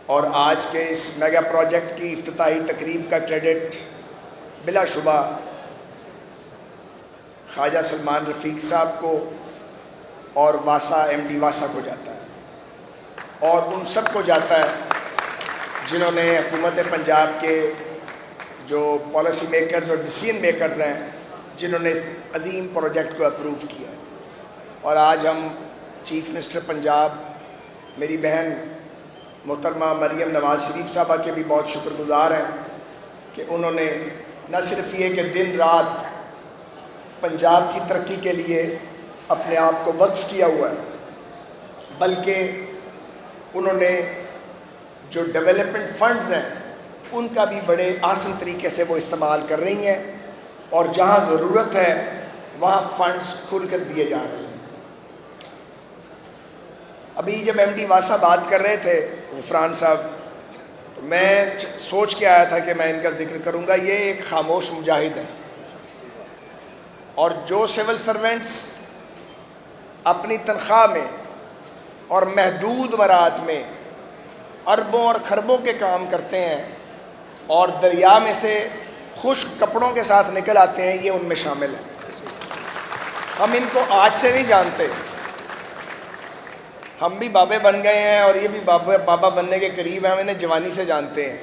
اور آج کے اس میگا پروجیکٹ کی افتتاحی تقریب کا کریڈٹ بلا شبہ خواجہ سلمان رفیق صاحب کو اور واسا ایم ڈی واسا کو جاتا ہے، اور ان سب کو جاتا ہے جنہوں نے حکومت پنجاب کے جو پالیسی میکرز اور ڈیسیژن میکرز ہیں، جنہوں نے اس عظیم پروجیکٹ کو اپروو کیا۔ اور آج ہم چیف منسٹر پنجاب میری بہن محترمہ مریم نواز شریف صاحبہ کے بھی بہت شکر گزار ہیں کہ انہوں نے نہ صرف یہ کہ دن رات پنجاب کی ترقی کے لیے اپنے آپ کو وقف کیا ہوا ہے، بلکہ انہوں نے جو ڈیولپمنٹ فنڈز ہیں ان کا بھی بڑے آسن طریقے سے وہ استعمال کر رہی ہیں، اور جہاں ضرورت ہے وہاں فنڈز کھل کر دیے جا رہے ہیں۔ ابھی جب ایم ڈی واسا بات کر رہے تھے غفران صاحب، تو میں سوچ کے آیا تھا کہ میں ان کا ذکر کروں گا۔ یہ ایک خاموش مجاہد ہے، اور جو سول سرونٹس اپنی تنخواہ میں اور محدود مرات میں اربوں اور کھربوں کے کام کرتے ہیں اور دریا میں سے خشک کپڑوں کے ساتھ نکل آتے ہیں، یہ ان میں شامل ہیں۔ ہم ان کو آج سے نہیں جانتے، ہم بھی بابے بن گئے ہیں اور یہ بھی بابا بننے کے قریب ہیں، ہم انہیں جوانی سے جانتے ہیں۔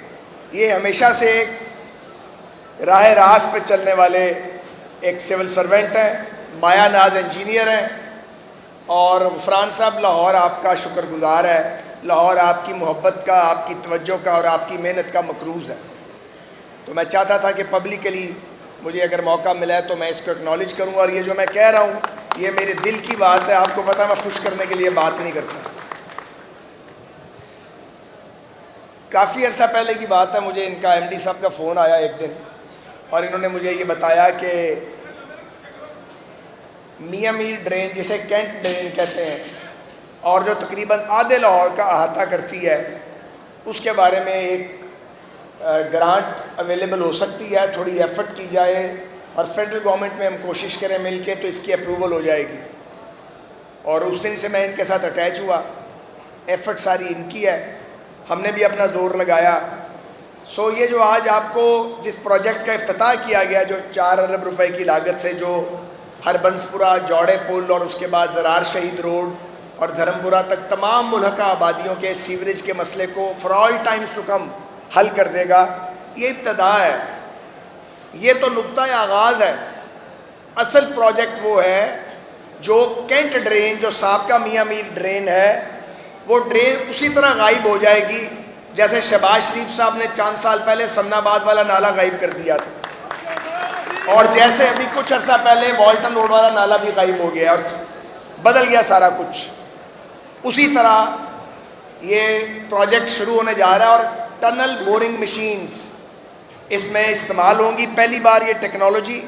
یہ ہمیشہ سے ایک راہ راست پہ چلنے والے ایک سول سرونٹ ہیں، مایا ناز انجینئر ہیں، اور غفران صاحب لاہور آپ کا شکر گزار ہے، لاہور آپ کی محبت کا، آپ کی توجہ کا اور آپ کی محنت کا مقروض ہے۔ تو میں چاہتا تھا کہ پبلکلی مجھے اگر موقع ملا ہے تو میں اس کو اکنالج کروں، اور یہ جو میں کہہ رہا ہوں یہ میرے دل کی بات ہے، آپ کو پتہ میں خوش کرنے کے لیے بات نہیں کرتا۔ کافی عرصہ پہلے کی بات ہے، مجھے ان کا ایم ڈی صاحب کا فون آیا ایک دن، اور انہوں نے مجھے یہ بتایا کہ میاں میر ڈرین، جسے کینٹ ڈرین کہتے ہیں اور جو تقریباً آدھے لاہور کا احاطہ کرتی ہے، اس کے بارے میں ایک گرانٹ اویلیبل ہو سکتی ہے، تھوڑی ایفرٹ کی جائے اور فیڈرل گورنمنٹ میں ہم کوشش کریں مل کے تو اس کی اپروول ہو جائے گی۔ اور اس دن سے میں ان کے ساتھ اٹیچ ہوا، ایفرٹ ساری ان کی ہے، ہم نے بھی اپنا زور لگایا۔ سو یہ جو آج آپ کو جس پروجیکٹ کا افتتاح کیا گیا، جو 4 ارب روپے کی لاگت سے جو ہربنسپورہ جوڑے پل اور اس کے بعد زرار شہید روڈ اور دھرمپورہ تک تمام ملحقہ آبادیوں کے سیوریج کے مسئلے کو for all times to come حل کر دے گا، یہ ابتدا ہے، یہ تو نقطۂ آغاز ہے۔ اصل پروجیکٹ وہ ہے جو کینٹ ڈرین، جو سابقہ میاں میر ڈرین ہے، وہ ڈرین اسی طرح غائب ہو جائے گی جیسے شہباز شریف صاحب نے چند سال پہلے سمنا آباد والا نالہ غائب کر دیا تھا، اور جیسے ابھی کچھ عرصہ پہلے والٹن روڈ والا نالہ بھی غائب ہو گیا اور بدل گیا سارا کچھ، اسی طرح یہ پروجیکٹ شروع ہونے جا رہا ہے۔ اور ٹنل بورنگ مشینز اس میں استعمال ہوں گی، پہلی بار یہ ٹیکنالوجی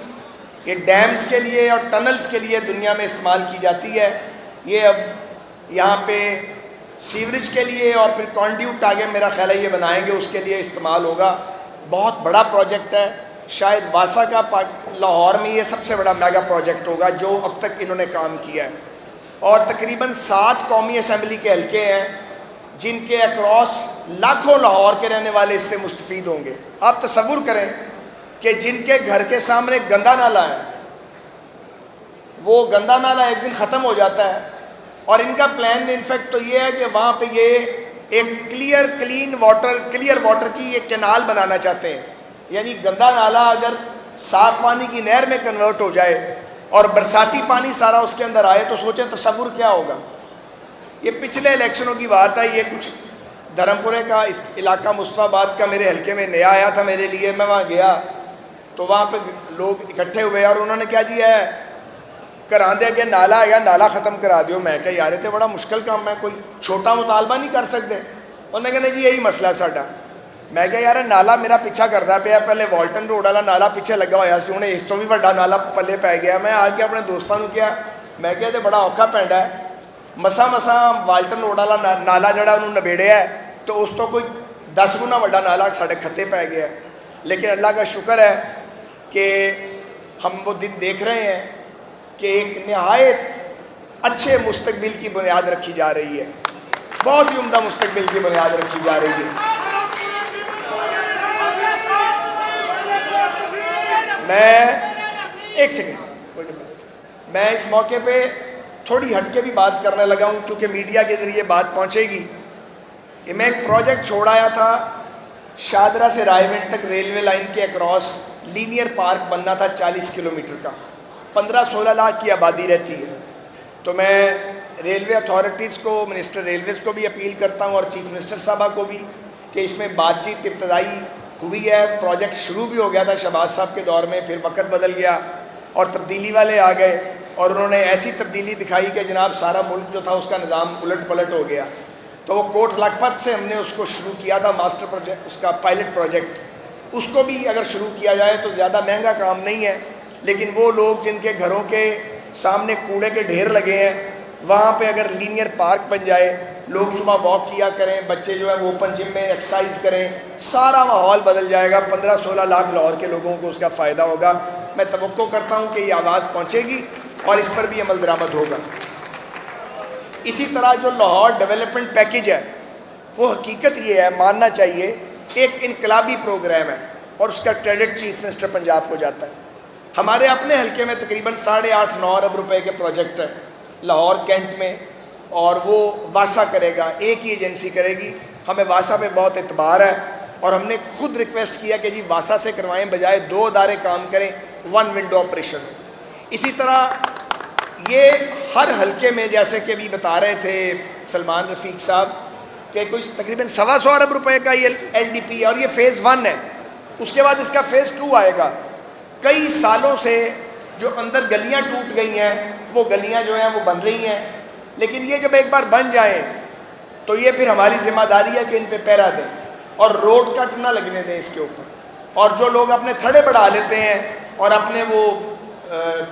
یہ ڈیمز کے لیے اور ٹنلز کے لیے دنیا میں استعمال کی جاتی ہے۔ یہ اب یہاں پہ سیوریج کے لیے اور پھر کانڈیوٹ آگے میرا خیال ہے یہ بنائیں گے، اس کے لیے استعمال ہوگا۔ بہت بڑا پروجیکٹ ہے، شاید واسا کا لاہور میں یہ سب سے بڑا میگا پروجیکٹ ہوگا جو اب تک انہوں نے کام کیا ہے، اور تقریباً 7 قومی اسمبلی کے حلقے ہیں جن کے اکراس لاکھوں لاہور کے رہنے والے اس سے مستفید ہوں گے۔ آپ تصور کریں کہ جن کے گھر کے سامنے گندا نالہ ہے، وہ گندا نالہ ایک دن ختم ہو جاتا ہے، اور ان کا پلان انفیکٹ تو یہ ہے کہ وہاں پہ یہ ایک کلیئر واٹر کی ایک کینال بنانا چاہتے ہیں، یعنی گندا نالہ اگر صاف پانی کی نہر میں کنورٹ ہو جائے اور برساتی پانی سارا اس کے اندر آئے تو سوچیں تصور کیا ہوگا۔ یہ پچھلے الیکشنوں کی بات ہے، یہ کچھ دھرمپورے کا اس علاقہ مصطفیٰ آباد کا میرے حلقے میں نیا آیا تھا میرے لیے، میں وہاں گیا تو وہاں پہ لوگ اکٹھے ہوئے اور انہوں نے کیا جی ہے کرا دیا کہ نالا یا نالا ختم کرا دیو۔ میں کہ یار یہ بڑا مشکل کام ہے، کوئی چھوٹا مطالبہ نہیں کر سکتے؟ انہوں نے کہا جی یہی مسئلہ ہے ساڈا۔ میں کہ یار نالا میرا پیچھا کرتا پیا، پہلے والٹن روڈ والا نالا پیچھے لگا ہوا سی، انہیں اس تو بھی بڑا نالا پلے پی گیا۔ میں آ کے اپنے دوستوں نے کیا، میں کہ بڑا اوکھا پینڈا ہے، مسا والٹن روڈ والا نالا جڑا انہوں نبیڑیا ہے تو اس تو کوئی 10 گنا بڑا نالا ساڑھے کھتے پی گیا ہے۔ لیکن اللہ کا شکر ہے کہ ہم وہ دن دیکھ رہے ہیں کہ ایک نہایت اچھے مستقبل کی بنیاد رکھی جا رہی ہے۔ بہت ہی عمدہ مستقبل کی بنیاد رکھی جا رہی ہے۔ میں اس موقع پہ تھوڑی ہٹ کے بھی بات کرنے لگا ہوں کیونکہ میڈیا کے ذریعے بات پہنچے گی کہ میں ایک پروجیکٹ چھوڑ آیا تھا، شادرہ سے رائے منڈ تک ریلوے لائن کے اکراس لینئر پارک بننا تھا 40 کلومیٹر کا، 15-16 لاکھ کی آبادی رہتی ہے۔ تو میں ریلوے اتھارٹیز کو، منسٹر ریلویز کو بھی اپیل کرتا ہوں اور چیف منسٹر صاحبہ کو بھی کہ اس میں بات چیت ابتدائی ہوئی ہے، پروجیکٹ شروع بھی ہو گیا تھا شہباز صاحب کے دور میں، پھر وقت بدل گیا اور تبدیلی والے آ گئے اور انہوں نے ایسی تبدیلی دکھائی کہ جناب سارا ملک جو تھا اس کا نظام الٹ پلٹ ہو گیا۔ تو وہ کوٹ لکھپت سے ہم نے اس کو شروع کیا تھا ماسٹر پروجیکٹ، اس کا پائلٹ پروجیکٹ، اس کو بھی اگر شروع کیا جائے تو زیادہ مہنگا کام نہیں ہے، لیکن وہ لوگ جن کے گھروں کے سامنے کوڑے کے ڈھیر لگے ہیں وہاں پہ اگر لینئر پارک بن جائے، لوگ صبح واک کیا کریں، بچے جو ہیں وہ اوپن جم میں ایکسرسائز کریں، سارا ماحول بدل جائے گا، 15-16 لاکھ لاہور کے لوگوں کو اس کا فائدہ ہوگا۔ میں توقع کرتا ہوں کہ یہ آواز پہنچے گی اور اس پر بھی عمل درآمد ہوگا۔ اسی طرح جو لاہور ڈیولپمنٹ پیکیج ہے وہ حقیقت یہ ہے، ماننا چاہیے، ایک انقلابی پروگرام ہے اور اس کا کریڈٹ چیف منسٹر پنجاب کو جاتا ہے۔ ہمارے اپنے حلقے میں تقریباً 8.5-9 ارب روپے کے پروجیکٹ ہے لاہور کینٹ میں، اور وہ واسا کرے گا، ایک ہی ایجنسی کرے گی۔ ہمیں واسا پہ بہت اعتبار ہے اور ہم نے خود ریکویسٹ کیا کہ جی واسا سے کروائیں، بجائے 2 ادارے کام کریں، 1 ونڈو آپریشن۔ اسی طرح یہ ہر حلقے میں، جیسے کہ ابھی بتا رہے تھے سلمان رفیق صاحب کہ کوئی تقریباً 125 ارب روپے کا یہ LDP ہے اور یہ فیز 1 ہے، اس کے بعد اس کا فیز 2 آئے گا۔ کئی سالوں سے جو اندر گلیاں ٹوٹ گئی ہیں وہ گلیاں جو ہیں وہ بن رہی ہیں، لیکن یہ جب ایک بار بن جائیں تو یہ پھر ہماری ذمہ داری ہے کہ ان پہ پیرا دیں اور روڈ کٹ نہ لگنے دیں اس کے اوپر۔ اور جو لوگ اپنے تھڑے بڑھا لیتے ہیں اور اپنے وہ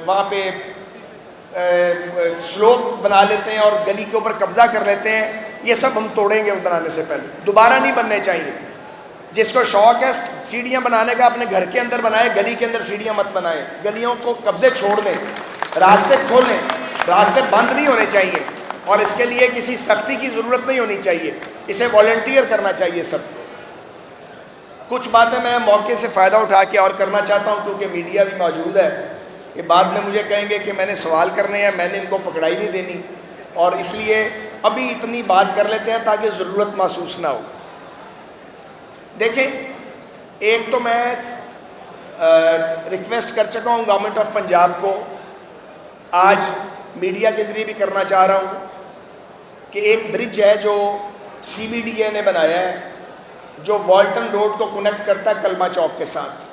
وہاں پہ سلوپ بنا لیتے ہیں اور گلی کے اوپر قبضہ کر لیتے ہیں، یہ سب ہم توڑیں گے بنانے سے پہلے، دوبارہ نہیں بننے چاہیے۔ جس کو شوق ہے سیڑھیاں بنانے کا اپنے گھر کے اندر بنائے، گلی کے اندر سیڑھیاں مت بنائیں، گلیوں کو قبضے چھوڑ دیں، راستے کھولیں، راستے بند نہیں ہونے چاہیے اور اس کے لیے کسی سختی کی ضرورت نہیں ہونی چاہیے، اسے والنٹیئر کرنا چاہیے سب کو۔ کچھ باتیں میں موقع سے فائدہ اٹھا کے اور کرنا چاہتا ہوں کیونکہ میڈیا بھی موجود ہے، کہ بعد میں مجھے کہیں گے کہ میں نے سوال کرنے ہیں، میں نے ان کو پکڑائی نہیں دینی، اور اس لیے ابھی اتنی بات کر لیتے ہیں تاکہ ضرورت محسوس نہ ہو۔ دیکھیں، ایک تو میں ریکویسٹ کر چکا ہوں گورنمنٹ آف پنجاب کو، آج میڈیا کے ذریعے بھی کرنا چاہ رہا ہوں کہ ایک برج ہے جو CBDA نے بنایا ہے جو والٹن روڈ کو کنیکٹ کرتا ہے کلمہ چوک کے ساتھ،